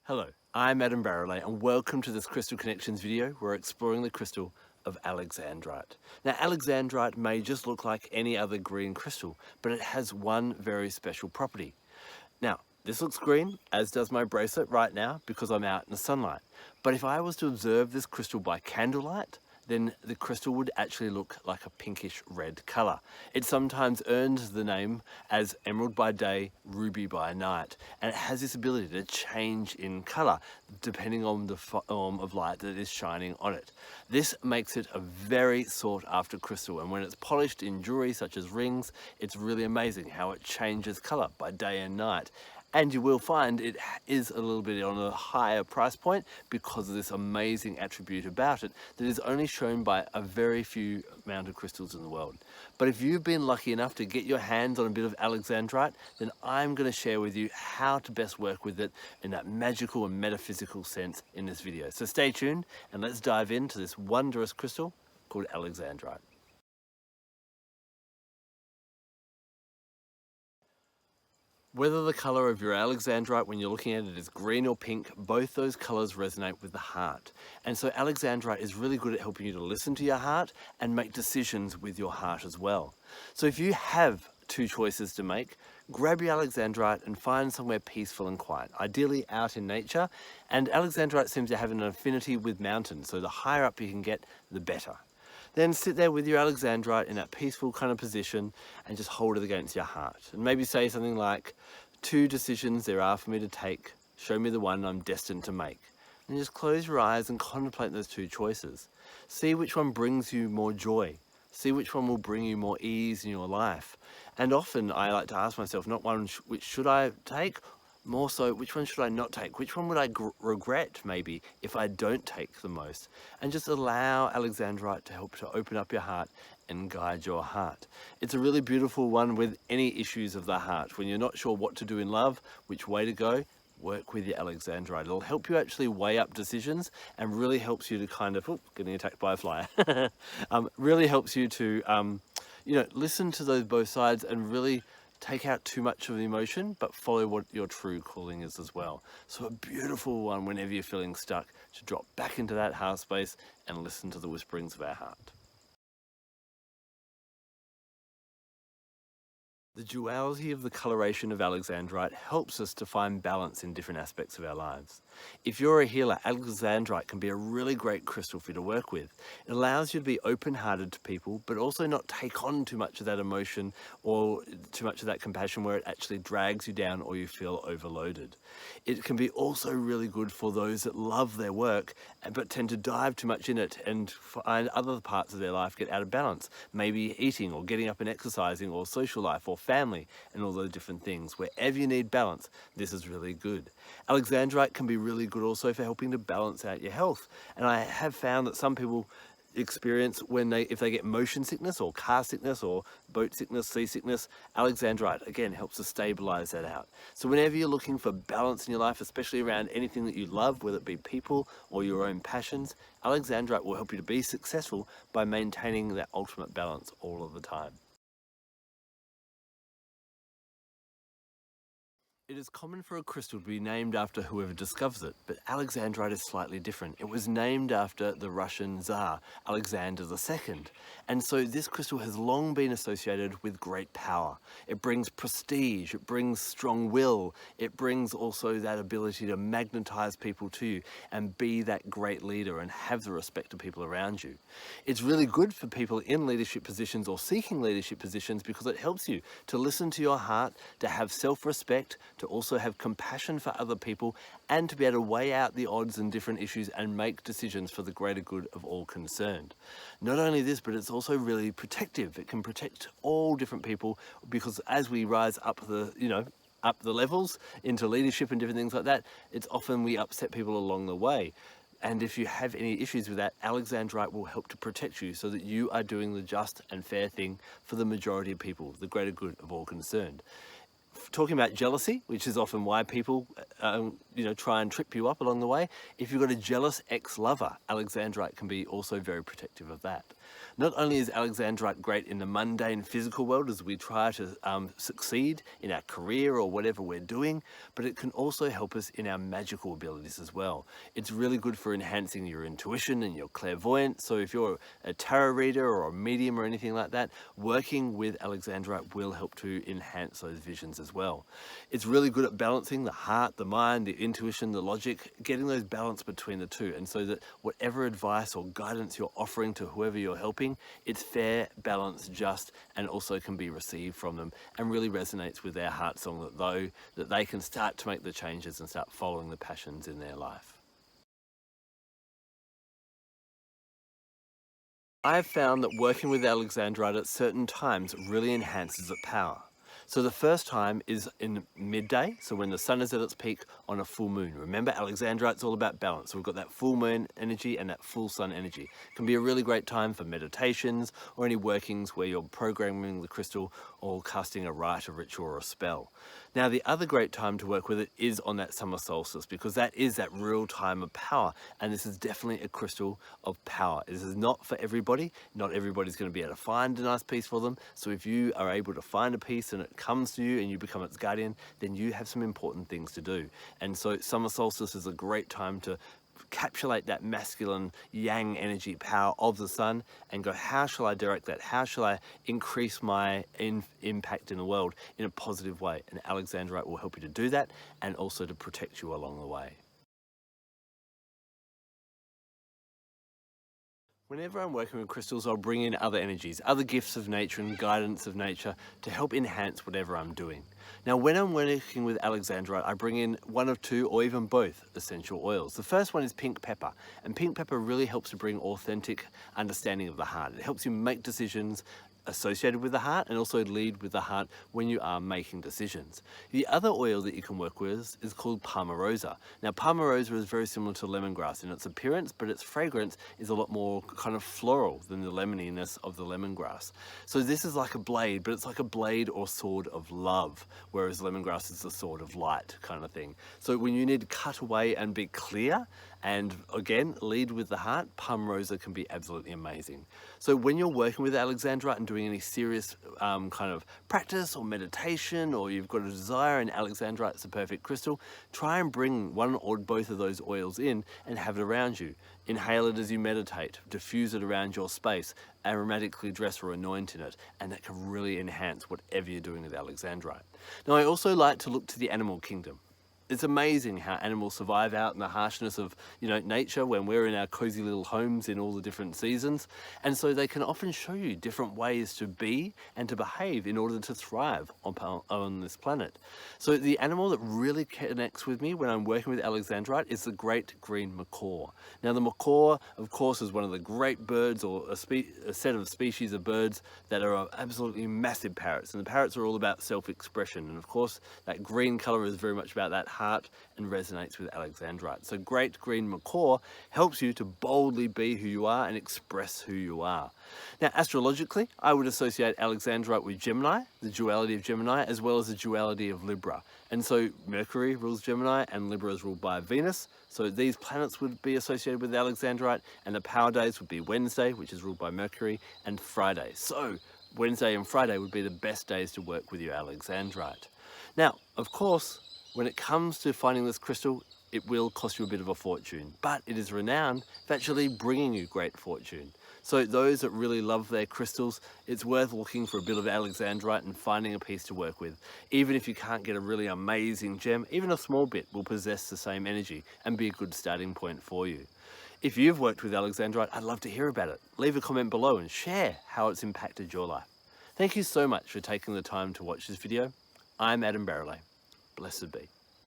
Hello, I'm Adam Barralet and welcome to this Crystal Connections video where we're exploring the crystal of Alexandrite. Now, Alexandrite may just look like any other green crystal, but it has one very special property. Now, this looks green, as does my bracelet right now because I'm out in the sunlight. But if I was to observe this crystal by candlelight, then the crystal would actually look like a pinkish-red colour. It sometimes earns the name as emerald by day, ruby by night, and it has this ability to change in colour depending on the form of light that is shining on it. This makes it a very sought-after crystal, and when it's polished in jewellery such as rings, it's really amazing how it changes colour by day and night. And you will find it is a little bit on a higher price point because of this amazing attribute about it that is only shown by a very few amount of crystals in the world. But if you've been lucky enough to get your hands on a bit of Alexandrite, then I'm going to share with you how to best work with it in that magical and metaphysical sense in this video. So stay tuned and let's dive into this wondrous crystal called Alexandrite. Whether the colour of your Alexandrite when you're looking at it is green or pink, both those colours resonate with the heart. And so Alexandrite is really good at helping you to listen to your heart and make decisions with your heart as well. So if you have two choices to make, grab your Alexandrite and find somewhere peaceful and quiet, ideally out in nature. And Alexandrite seems to have an affinity with mountains, so the higher up you can get, the better. Then sit there with your Alexandrite in that peaceful kind of position and just hold it against your heart. And maybe say something like, 2 decisions there are for me to take, show me the one I'm destined to make. And just close your eyes and contemplate those 2 choices. See which one brings you more joy. See which one will bring you more ease in your life. And often I like to ask myself, not one which should I take, more so, which one should I not take? Which one would I regret, maybe, if I don't take the most? And just allow Alexandrite to help to open up your heart and guide your heart. It's a really beautiful one with any issues of the heart. When you're not sure what to do in love, which way to go, work with your Alexandrite. It'll help you actually weigh up decisions and really helps you to kind of, getting attacked by a fly, really helps you to, listen to those both sides and really take out too much of the emotion, but follow what your true calling is as well. So a beautiful one whenever you're feeling stuck, to drop back into that heart space and listen to the whisperings of our heart. The duality of the coloration of Alexandrite helps us to find balance in different aspects of our lives. If you're a healer, Alexandrite can be a really great crystal for you to work with. It allows you to be open-hearted to people, but also not take on too much of that emotion or too much of that compassion where it actually drags you down or you feel overloaded. It can be also really good for those that love their work but tend to dive too much in it and find other parts of their life get out of balance. Maybe eating or getting up and exercising or social life or family and all those different things. Wherever you need balance, this is really good. Alexandrite can be really good also for helping to balance out your health. And I have found that some people experience if they get motion sickness or car sickness or boat sickness, sea sickness, Alexandrite again helps to stabilize that out. So whenever you're looking for balance in your life, especially around anything that you love, whether it be people or your own passions, Alexandrite will help you to be successful by maintaining that ultimate balance all of the time. It is common for a crystal to be named after whoever discovers it, but Alexandrite is slightly different. It was named after the Russian Tsar, Alexander II. And so this crystal has long been associated with great power. It brings prestige, it brings strong will, it brings also that ability to magnetize people to you and be that great leader and have the respect of people around you. It's really good for people in leadership positions or seeking leadership positions because it helps you to listen to your heart, to have self-respect, to also have compassion for other people, and to be able to weigh out the odds and different issues and make decisions for the greater good of all concerned. Not only this, but it's also really protective. It can protect all different people because as we rise up the levels into leadership and different things like that, it's often we upset people along the way. And if you have any issues with that, Alexandrite will help to protect you so that you are doing the just and fair thing for the majority of people, the greater good of all concerned. Talking about jealousy, which is often why people try and trip you up along the way. If you've got a jealous ex-lover, Alexandrite can be also very protective of that. Not only is Alexandrite great in the mundane physical world as we try to succeed in our career or whatever we're doing, but it can also help us in our magical abilities as well. It's really good for enhancing your intuition and your clairvoyance. So if you're a tarot reader or a medium or anything like that, working with Alexandrite will help to enhance those visions as well. It's really good at balancing the heart, the mind, the intuition, the logic, getting those balance between the two. And so that whatever advice or guidance you're offering to whoever you're helping, it's fair, balanced, just, and also can be received from them and really resonates with their heart song that they can start to make the changes and start following the passions in their life. I've found that working with Alexandrite at certain times really enhances its power. So the first time is in midday, so when the sun is at its peak on a full moon. Remember, Alexandrite's all about balance. So we've got that full moon energy and that full sun energy. It can be a really great time for meditations or any workings where you're programming the crystal or casting a rite, a ritual, or a spell. Now, the other great time to work with it is on that summer solstice, because that is that real time of power. And this is definitely a crystal of power. This is not for everybody. Not everybody's going to be able to find a nice piece for them. So if you are able to find a piece and it comes to you and you become its guardian, then you have some important things to do. And so summer solstice is a great time to encapsulate that masculine yang energy power of the sun and go, how shall I direct that? How shall I increase my impact in the world in a positive way? And Alexandrite will help you to do that and also to protect you along the way. Whenever I'm working with crystals, I'll bring in other energies, other gifts of nature and guidance of nature to help enhance whatever I'm doing. Now, when I'm working with Alexandrite, I bring in one of two or even both essential oils. The first one is pink pepper, and pink pepper really helps to bring authentic understanding of the heart. It helps you make decisions associated with the heart and also lead with the heart when you are making decisions. The other oil that you can work with is called Palmarosa. Now, Palmarosa is very similar to lemongrass in its appearance, but its fragrance is a lot more kind of floral than the lemoniness of the lemongrass. So this is like a blade, but it's like a blade or sword of love, whereas lemongrass is the sword of light kind of thing. So when you need to cut away and be clear, and again, lead with the heart, Palmarosa can be absolutely amazing. So when you're working with Alexandrite and doing any serious kind of practice or meditation, or you've got a desire and Alexandrite's a perfect crystal, try and bring one or both of those oils in and have it around you. Inhale it as you meditate, diffuse it around your space, aromatically dress or anoint in it, and that can really enhance whatever you're doing with Alexandrite. Now, I also like to look to the animal kingdom. It's amazing how animals survive out in the harshness of, nature when we're in our cozy little homes in all the different seasons. And so they can often show you different ways to be and to behave in order to thrive on this planet. So the animal that really connects with me when I'm working with Alexandrite is the great green macaw. Now, the macaw, of course, is one of the great birds, or a set of species of birds that are absolutely massive parrots. And the parrots are all about self-expression. And of course, that green color is very much about that heart and resonates with Alexandrite. So great green macaw helps you to boldly be who you are and express who you are. Now, astrologically, I would associate Alexandrite with Gemini, the duality of Gemini, as well as the duality of Libra. And so Mercury rules Gemini and Libra is ruled by Venus. So these planets would be associated with Alexandrite, and the power days would be Wednesday, which is ruled by Mercury, and Friday. So Wednesday and Friday would be the best days to work with your Alexandrite. Now, of course, when it comes to finding this crystal, it will cost you a bit of a fortune, but it is renowned for actually bringing you great fortune. So those that really love their crystals, it's worth looking for a bit of Alexandrite and finding a piece to work with. Even if you can't get a really amazing gem, even a small bit will possess the same energy and be a good starting point for you. If you've worked with Alexandrite, I'd love to hear about it. Leave a comment below and share how it's impacted your life. Thank you so much for taking the time to watch this video. I'm Adam Barralet. Blessed be.